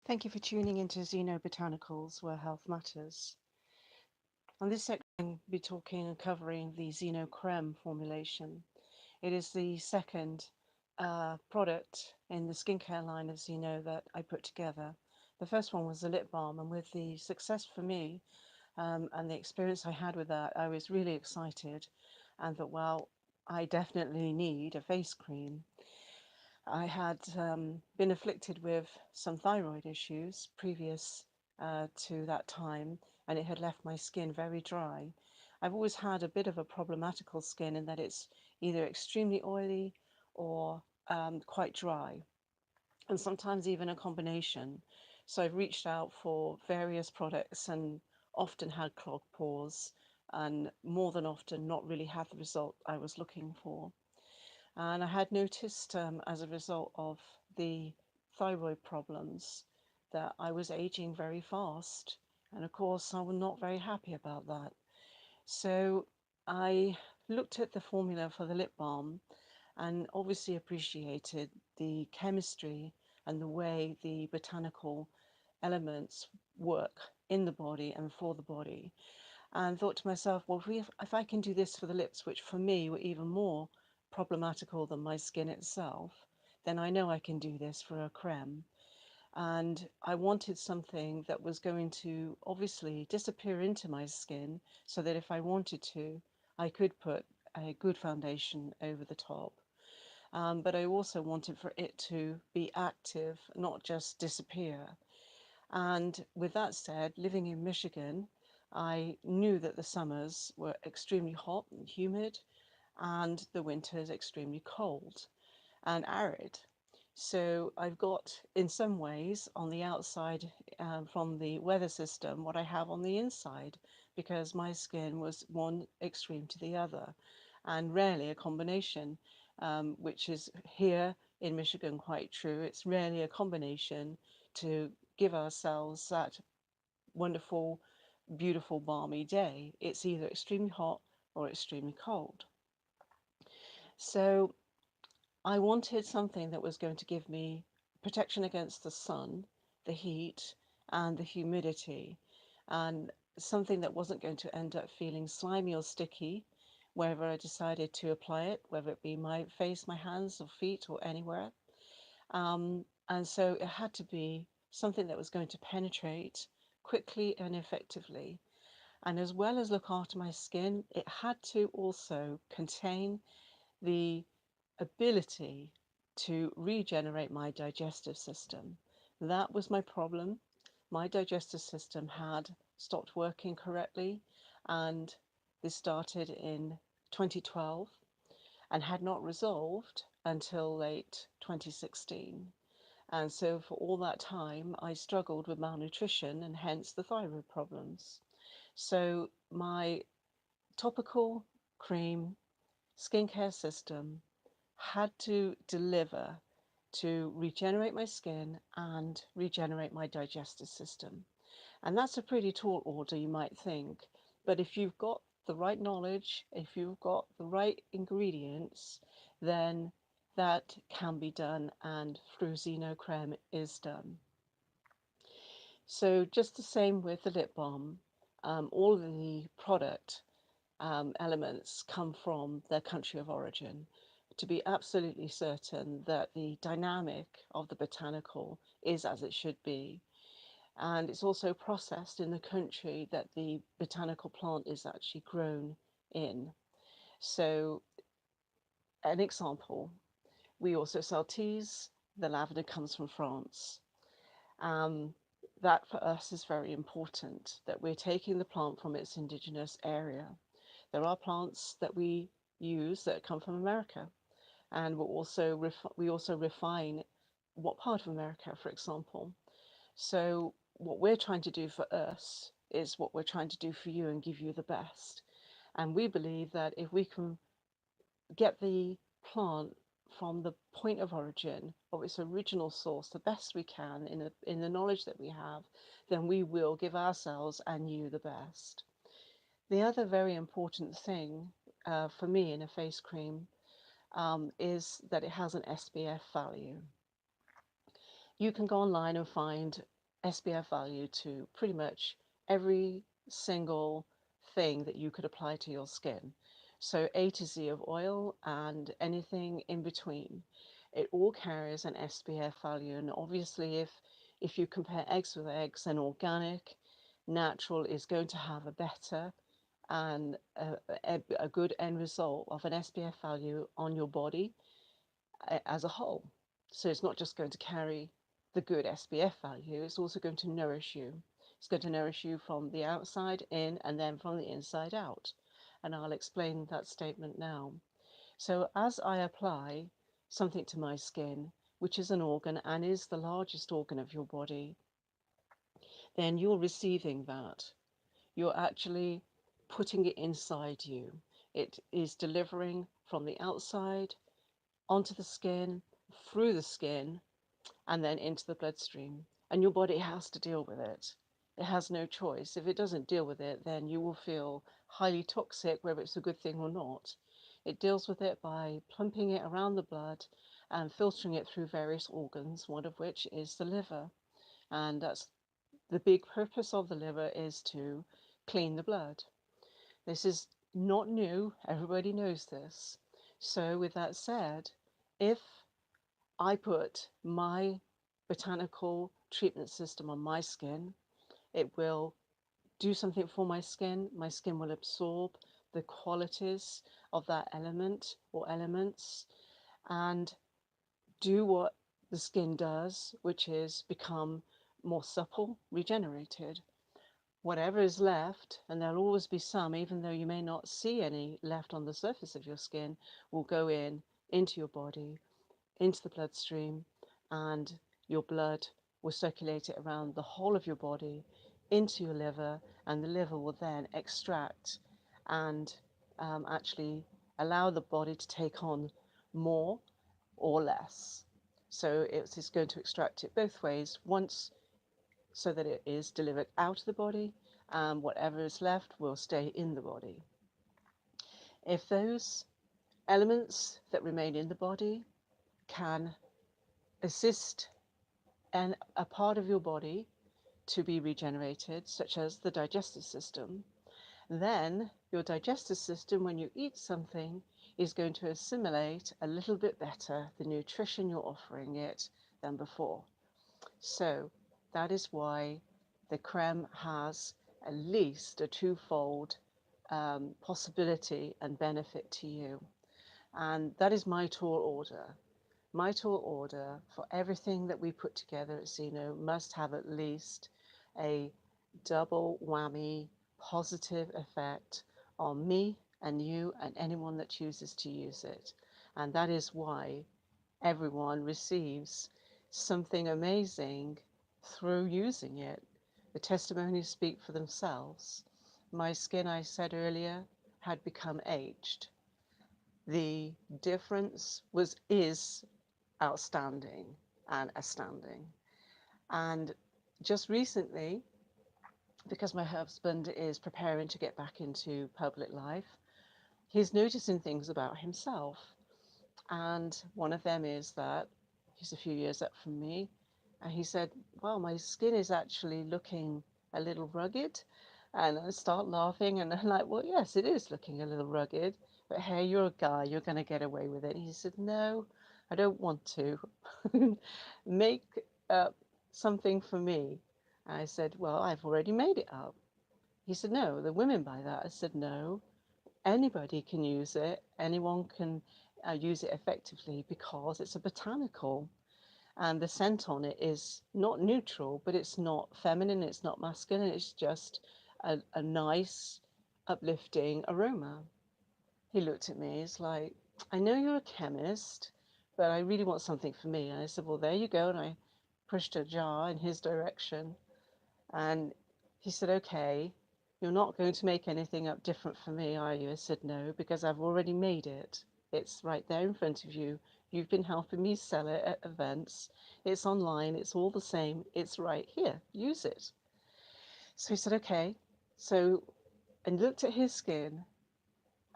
Thank you for tuning into ZiNO Botanicals, where health matters. On this section, we'll be talking and covering the ZiNO Creme formulation. It is the second product in the skincare line of ZiNO that I put together. The first one was the lip balm, and with the success for me and the experience I had with that, I was really excited and thought, well, I definitely need a face cream. I had been afflicted with some thyroid issues previous to that time, and it had left my skin very dry. I've always had a bit of a problematical skin in that it's either extremely oily or quite dry, and sometimes even a combination. So I've reached out for various products and often had clogged pores, and more than often not really had the result I was looking for. And I had noticed as a result of the thyroid problems that I was aging very fast. And of course, I was not very happy about that. So I looked at the formula for the lip balm and obviously appreciated the chemistry and the way the botanical elements work in the body and for the body. And thought to myself, well, if I can do this for the lips, which for me were even more problematical than my skin itself, then I know I can do this for a creme. And I wanted something that was going to obviously disappear into my skin so that if I wanted to, I could put a good foundation over the top. But I also wanted for it to be active, not just disappear. And with that said, living in Michigan, I knew that the summers were extremely hot and humid, and the winters extremely cold and arid. So I've got, in some ways, on the outside from the weather system, what I have on the inside, because my skin was one extreme to the other, and rarely a combination, which is here in Michigan quite true. It's rarely a combination to give ourselves that wonderful, beautiful, balmy day. It's either extremely hot or extremely cold. So I wanted something that was going to give me protection against the sun, the heat, and the humidity, and something that wasn't going to end up feeling slimy or sticky wherever I decided to apply it, whether it be my face, my hands, or feet, or anywhere. And so it had to be something that was going to penetrate quickly and effectively. And as well as look after my skin, it had to also contain the ability to regenerate my digestive system. That was my problem. My digestive system had stopped working correctly, and this started in 2012 and had not resolved until late 2016. And so, for all that time, I struggled with malnutrition and hence the thyroid problems. So, my topical cream skincare system had to deliver to regenerate my skin and regenerate my digestive system. And that's a pretty tall order, you might think. But if you've got the right knowledge, if you've got the right ingredients, then that can be done, and through ZiNO Creme is done. So just the same with the lip balm, all of the product elements come from their country of origin to be absolutely certain that the dynamic of the botanical is as it should be. And it's also processed in the country that the botanical plant is actually grown in. So, an example, we also sell teas. The lavender comes from France. Um, that for us is very important that we're taking the plant from its indigenous area. There are plants that we use that come from America, and we also refine what part of America, for example. So what we're trying to do for us is what we're trying to do for you and give you the best. And we believe that if we can get the plant from the point of origin of its original source the best we can in the knowledge that we have, then we will give ourselves and you the best. The other very important thing for me in a face cream is that it has an SPF value. You can go online and find SPF value to pretty much every single thing that you could apply to your skin. So A to Z of oil and anything in between. It all carries an SPF value. And obviously if you compare eggs with eggs, then organic, natural is going to have a better and a good end result of an SPF value on your body as a whole. So it's not just going to carry the good SPF value, it's also going to nourish you. It's going to nourish you from the outside in and then from the inside out. And I'll explain that statement now. So as I apply something to my skin, which is an organ and is the largest organ of your body, then you're receiving that. You're actually putting it inside you. It is delivering from the outside onto the skin, through the skin, and then into the bloodstream. And your body has to deal with it. It has no choice. If it doesn't deal with it, then you will feel highly toxic, whether it's a good thing or not. It deals with it by plumping it around the blood and filtering it through various organs, one of which is the liver. And that's the big purpose of the liver, is to clean the blood. This is not new, everybody knows this. So, with that said, if I put my botanical treatment system on my skin, it will do something for my skin. My skin will absorb the qualities of that element or elements and do what the skin does, which is become more supple, regenerated. Whatever is left, and there'll always be some, even though you may not see any left on the surface of your skin, will go into your body, into the bloodstream, and your blood will circulate it around the whole of your body into your liver, and the liver will then extract and actually allow the body to take on more or less. So it's going to extract it both ways, once so that it is delivered out of the body, and whatever is left will stay in the body. If those elements that remain in the body can assist a part of your body to be regenerated, such as the digestive system, then your digestive system, when you eat something, is going to assimilate a little bit better the nutrition you're offering it than before. So that is why the creme has at least a twofold possibility and benefit to you. And that is my tall order. My tall order for everything that we put together at ZiNO must have at least a double whammy positive effect on me and you and anyone that chooses to use it. And that is why everyone receives something amazing through using it. The testimonies speak for themselves. My skin, I said earlier, had become aged. The difference is outstanding and astounding. And just recently, because my husband is preparing to get back into public life, he's noticing things about himself. And one of them is that he's a few years up from me. And he said, "Well, my skin is actually looking a little rugged." And I start laughing, and I'm like, "Well, yes, it is looking a little rugged. But hey, you're a guy, you're going to get away with it." And he said, "No, I don't want to. Make up something for me." And I said, "Well, I've already made it up." He said, "No, the women buy that." I said, "No, anybody can use it. Anyone can use it effectively because it's a botanical, and the scent on it is not neutral, but it's not feminine, it's not masculine, it's just a nice, uplifting aroma." He looked at me, he's like, "I know you're a chemist, but I really want something for me." And I said, "Well, there you go." And I pushed a jar in his direction. And he said, "Okay, you're not going to make anything up different for me, are you?" I said, "No, because I've already made it. It's right there in front of you. You've been helping me sell it at events. It's online. It's all the same. It's right here. Use it." So he said, "Okay." So, and looked at his skin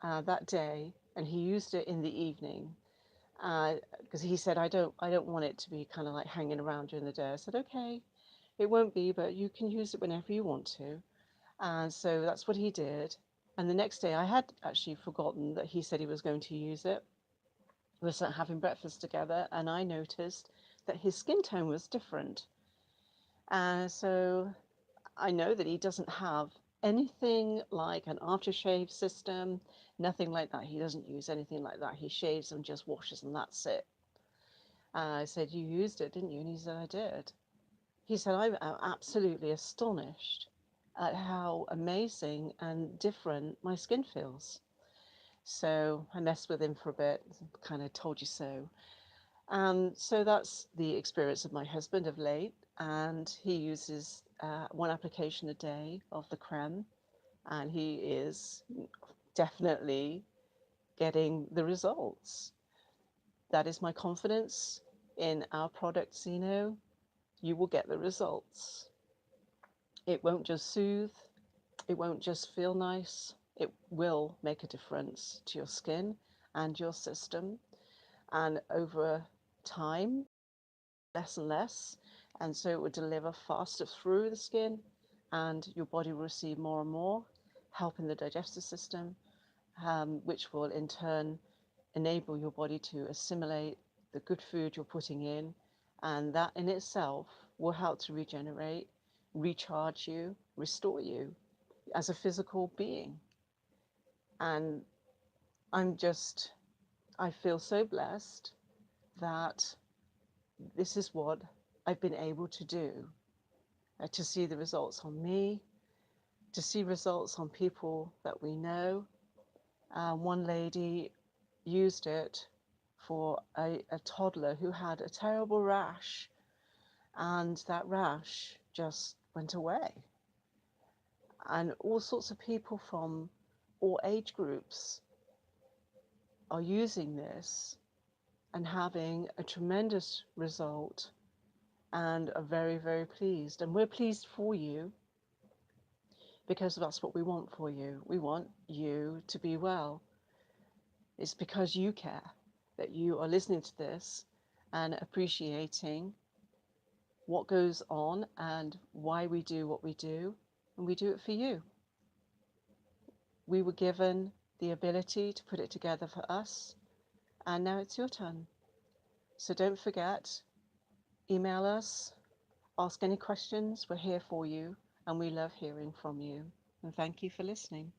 that day, and he used it in the evening. because he said, I don't want it to be kind of like hanging around during the day. I said, okay, it won't be, but you can use it whenever you want to. And so that's what he did. And the next day, I had actually forgotten that he said he was going to use it. We were having breakfast together, and I noticed that his skin tone was different. And so I know that he doesn't have anything like an aftershave system, nothing like that. He doesn't use anything like that. He shaves and just washes, and that's it. I said, you used it, didn't you? And he said, I did. He said, I'm absolutely astonished at how amazing and different my skin feels. So I messed with him for a bit, kind of told you so. So that's the experience of my husband of late. And he uses one application a day of the creme, and he is definitely getting the results. That is my confidence in our product, ZiNO. You will get the results. It won't just soothe, it won't just feel nice, it will make a difference to your skin and your system. And over time, less and less. And so it will deliver faster through the skin, and your body will receive more and more, helping the digestive system, which will in turn enable your body to assimilate the good food you're putting in. And that in itself will help to regenerate, recharge you, restore you as a physical being. And I'm just, I feel so blessed that this is what I've been able to do, to see the results on me, to see results on people that we know. One lady used it for a toddler who had a terrible rash, and that rash just went away. And all sorts of people from all age groups are using this and having a tremendous result and are very, very pleased. And we're pleased for you because that's what we want for you. We want you to be well. It's because you care that you are listening to this and appreciating what goes on and why we do what we do. And we do it for you. We were given the ability to put it together for us, and now it's your turn. So don't forget, email us, ask any questions. We're here for you, and we love hearing from you. And thank you for listening.